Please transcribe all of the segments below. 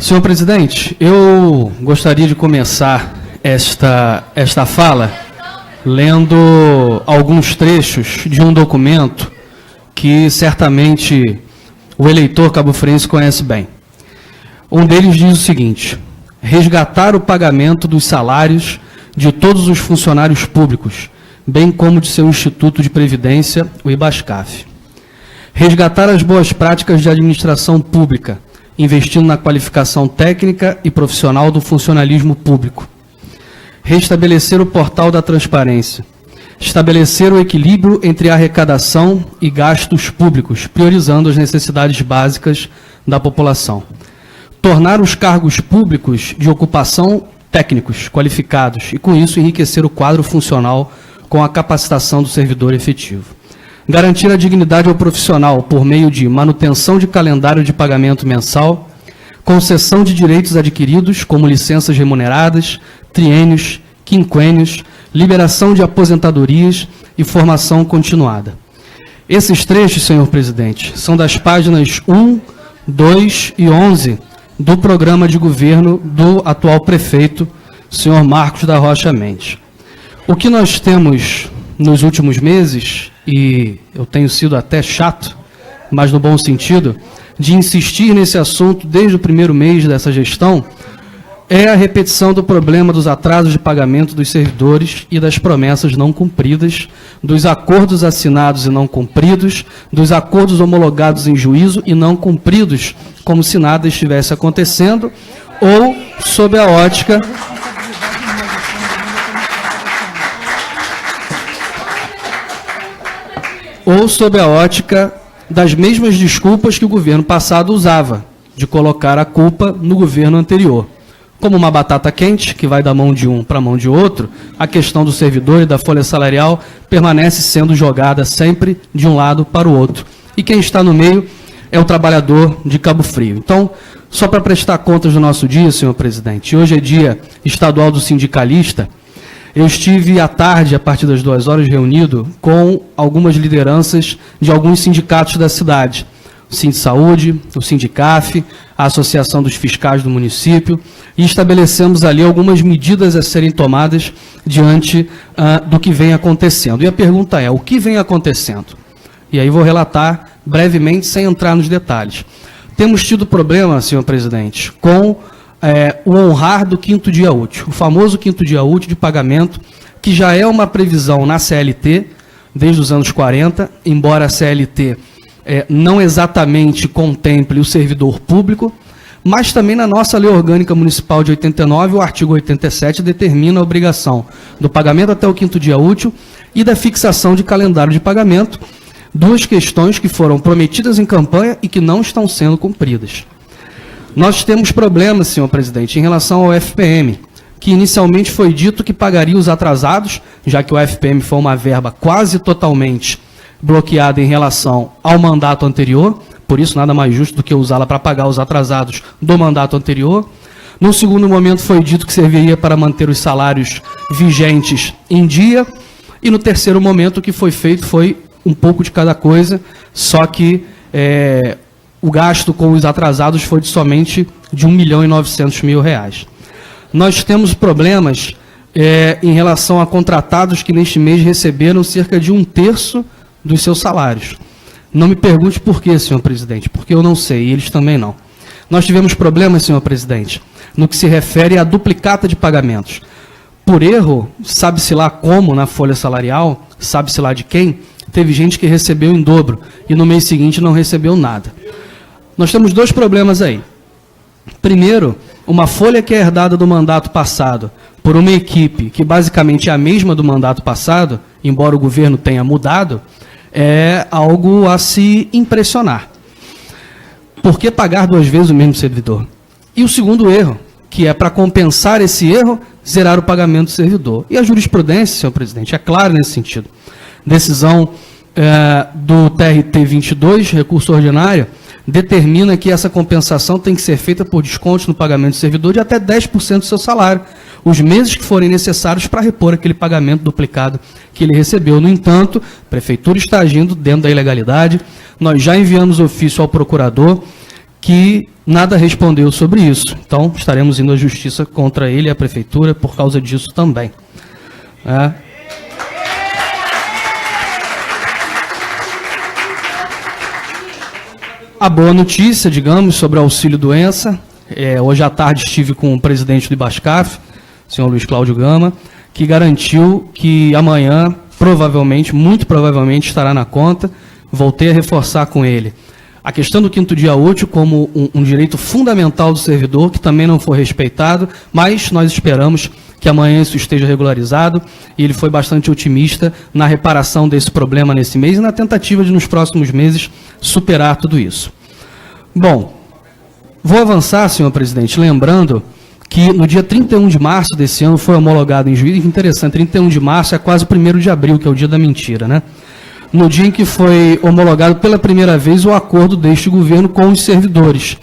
Senhor presidente, eu gostaria de começar esta fala lendo alguns trechos de um documento que certamente o eleitor cabo-friense conhece bem. Um deles diz o seguinte: resgatar o pagamento dos salários de todos os funcionários públicos, bem como de seu Instituto de Previdência, o IBASCAF. Resgatar as boas práticas de administração pública, investindo na qualificação técnica e profissional do funcionalismo público. Restabelecer o portal da transparência. Estabelecer o equilíbrio entre arrecadação e gastos públicos, priorizando as necessidades básicas da população. Tornar os cargos públicos de ocupação técnicos, qualificados, e com isso enriquecer o quadro funcional com a capacitação do servidor efetivo. Garantir a dignidade ao profissional por meio de manutenção de calendário de pagamento mensal, concessão de direitos adquiridos, como licenças remuneradas, triênios, quinquênios, liberação de aposentadorias e formação continuada. Esses trechos, senhor presidente, são das páginas 1, 2 e 11 do programa de governo do atual prefeito, senhor Marcos da Rocha Mendes. O que nós temos nos últimos meses, e eu tenho sido até chato, mas no bom sentido, de insistir nesse assunto desde o primeiro mês dessa gestão, é a repetição do problema dos atrasos de pagamento dos servidores e das promessas não cumpridas, dos acordos assinados e não cumpridos, dos acordos homologados em juízo e não cumpridos, como se nada estivesse acontecendo, ou sob a ótica das mesmas desculpas que o governo passado usava, de colocar a culpa no governo anterior. Como uma batata quente, que vai da mão de um para a mão de outro, a questão do servidor e da folha salarial permanece sendo jogada sempre de um lado para o outro. E quem está no meio é o trabalhador de Cabo Frio. Então, só para prestar contas do nosso dia, senhor presidente, hoje é dia estadual do sindicalista. Eu estive à tarde, a partir das 2 horas, reunido com algumas lideranças de alguns sindicatos da cidade. O Sindsaúde, o Sindicaf, a Associação dos Fiscais do município, e estabelecemos ali algumas medidas a serem tomadas diante do que vem acontecendo. E a pergunta é, o que vem acontecendo? E aí vou relatar brevemente, sem entrar nos detalhes. Temos tido problema, senhor presidente, com o honrar do 5º dia útil, o famoso 5º dia útil de pagamento, que já é uma previsão na CLT, desde os anos 40, embora a CLT não exatamente contemple o servidor público, mas também na nossa Lei Orgânica Municipal de 89, o artigo 87 determina a obrigação do pagamento até o 5º dia útil e da fixação de calendário de pagamento, duas questões que foram prometidas em campanha e que não estão sendo cumpridas. Nós temos problemas, senhor presidente, em relação ao FPM, que inicialmente foi dito que pagaria os atrasados, já que o FPM foi uma verba quase totalmente bloqueada em relação ao mandato anterior, por isso nada mais justo do que usá-la para pagar os atrasados do mandato anterior. No segundo momento foi dito que serviria para manter os salários vigentes em dia, e no terceiro momento o que foi feito foi um pouco de cada coisa, só que o gasto com os atrasados foi somente de R$ 1.900.000. Nós temos problemas em relação a contratados que neste mês receberam cerca de 1/3 dos seus salários. Não me pergunte por quê, senhor presidente, porque eu não sei, e eles também não. Nós tivemos problemas, senhor presidente, no que se refere à duplicata de pagamentos. Por erro, sabe-se lá como, na folha salarial, sabe-se lá de quem, teve gente que recebeu em dobro e no mês seguinte não recebeu nada. Nós temos dois problemas aí. Primeiro, uma folha que é herdada do mandato passado por uma equipe que basicamente é a mesma do mandato passado, embora o governo tenha mudado, é algo a se impressionar. Por que pagar 2 vezes o mesmo servidor? E o segundo erro, que é para compensar esse erro, zerar o pagamento do servidor. E a jurisprudência, senhor presidente, é clara nesse sentido. Decisão do TRT 22, recurso ordinário, determina que essa compensação tem que ser feita por descontos no pagamento do servidor de até 10% do seu salário, os meses que forem necessários para repor aquele pagamento duplicado que ele recebeu. No entanto, a Prefeitura está agindo dentro da ilegalidade. Nós já enviamos ofício ao procurador que nada respondeu sobre isso. Então, estaremos indo à justiça contra ele e a prefeitura por causa disso também. A boa notícia, digamos, sobre o auxílio-doença, hoje à tarde estive com o presidente do IBASCAF, o senhor Luiz Cláudio Gama, que garantiu que amanhã, provavelmente, muito provavelmente, estará na conta. Voltei a reforçar com ele a questão do 5º dia útil como um direito fundamental do servidor, que também não foi respeitado, mas nós esperamos que amanhã isso esteja regularizado, e ele foi bastante otimista na reparação desse problema nesse mês e na tentativa de, nos próximos meses, superar tudo isso. Bom, vou avançar, senhor presidente, lembrando que no dia 31 de março desse ano foi homologado em juízo, interessante, 31 de março é quase o 1º de abril, que é o dia da mentira, né? No dia em que foi homologado pela primeira vez o acordo deste governo com os servidores.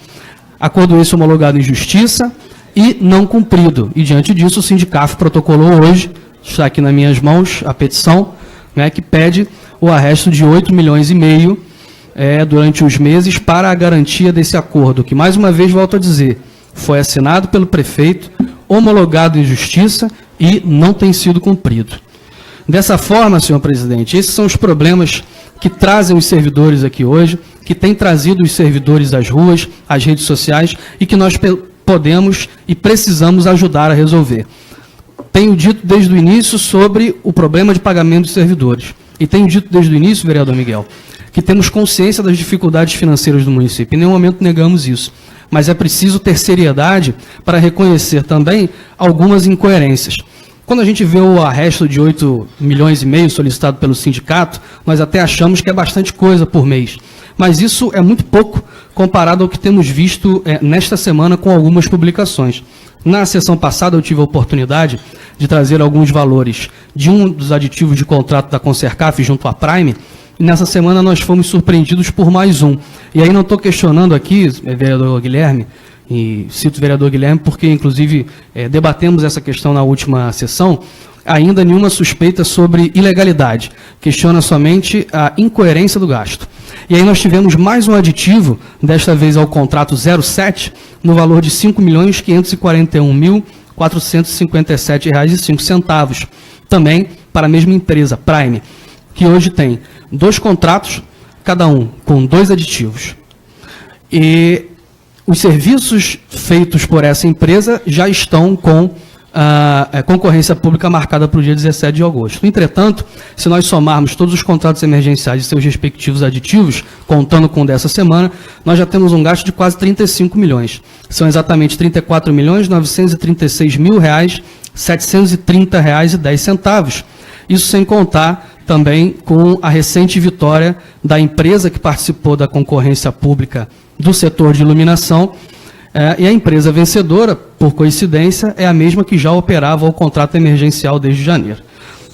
Acordo esse homologado em justiça e não cumprido. E, diante disso, o Sindicaf protocolou hoje, está aqui nas minhas mãos, a petição, né, que pede o arresto de 8,5 milhões durante os meses para a garantia desse acordo, que, mais uma vez, volto a dizer, foi assinado pelo prefeito, homologado em justiça e não tem sido cumprido. Dessa forma, senhor presidente, esses são os problemas que trazem os servidores aqui hoje, que têm trazido os servidores às ruas, às redes sociais, e que nós podemos e precisamos ajudar a resolver. Tenho dito desde o início sobre o problema de pagamento dos servidores. E tenho dito desde o início, vereador Miguel, que temos consciência das dificuldades financeiras do município. Em nenhum momento negamos isso. Mas é preciso ter seriedade para reconhecer também algumas incoerências. Quando a gente vê o arresto de 8,5 milhões solicitado pelo sindicato, nós até achamos que é bastante coisa por mês. Mas isso é muito pouco comparado ao que temos visto nesta semana com algumas publicações. Na sessão passada eu tive a oportunidade de trazer alguns valores de um dos aditivos de contrato da Concercaf junto à Prime, e nessa semana nós fomos surpreendidos por mais um. E aí não estou questionando aqui, vereador Guilherme, e cito o vereador Guilherme porque, inclusive, debatemos essa questão na última sessão, ainda nenhuma suspeita sobre ilegalidade, questiona somente a incoerência do gasto. E aí nós tivemos mais um aditivo, desta vez ao contrato 07, no valor de R$ 5.541.457,05, também para a mesma empresa, Prime, que hoje tem 2 contratos, cada um com 2 aditivos. E os serviços feitos por essa empresa já estão com a concorrência pública marcada para o dia 17 de agosto. Entretanto, se nós somarmos todos os contratos emergenciais e seus respectivos aditivos, contando com o dessa semana, nós já temos um gasto de quase 35 milhões. São exatamente R$ 34.936.730,10. Isso sem contar também com a recente vitória da empresa que participou da concorrência pública do setor de iluminação, e a empresa vencedora, por coincidência, é a mesma que já operava o contrato emergencial desde janeiro.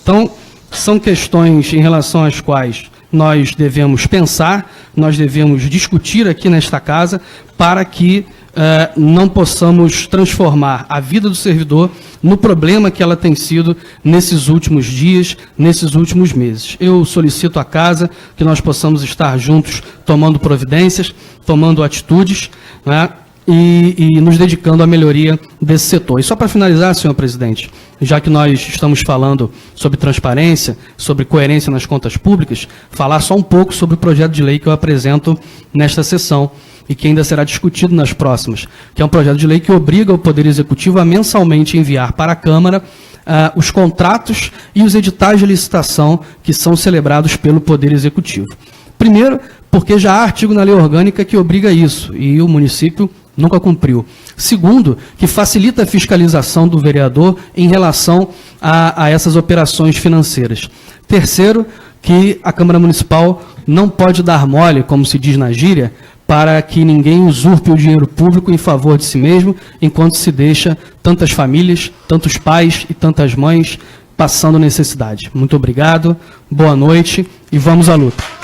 Então, são questões em relação às quais nós devemos pensar, nós devemos discutir aqui nesta casa, para que não possamos transformar a vida do servidor no problema que ela tem sido nesses últimos dias, nesses últimos meses. Eu solicito à casa que nós possamos estar juntos tomando providências, tomando atitudes, né, e nos dedicando à melhoria desse setor. E só para finalizar, senhor presidente, já que nós estamos falando sobre transparência, sobre coerência nas contas públicas, falar só um pouco sobre o projeto de lei que eu apresento nesta sessão e que ainda será discutido nas próximas, que é um projeto de lei que obriga o Poder Executivo a mensalmente enviar para a Câmara os contratos e os editais de licitação que são celebrados pelo Poder Executivo. Primeiro, porque já há artigo na lei orgânica que obriga isso, e o município nunca cumpriu. Segundo, que facilita a fiscalização do vereador em relação a essas operações financeiras. Terceiro, que a Câmara Municipal não pode dar mole, como se diz na gíria, para que ninguém usurpe o dinheiro público em favor de si mesmo, enquanto se deixa tantas famílias, tantos pais e tantas mães passando necessidade. Muito obrigado, boa noite e vamos à luta.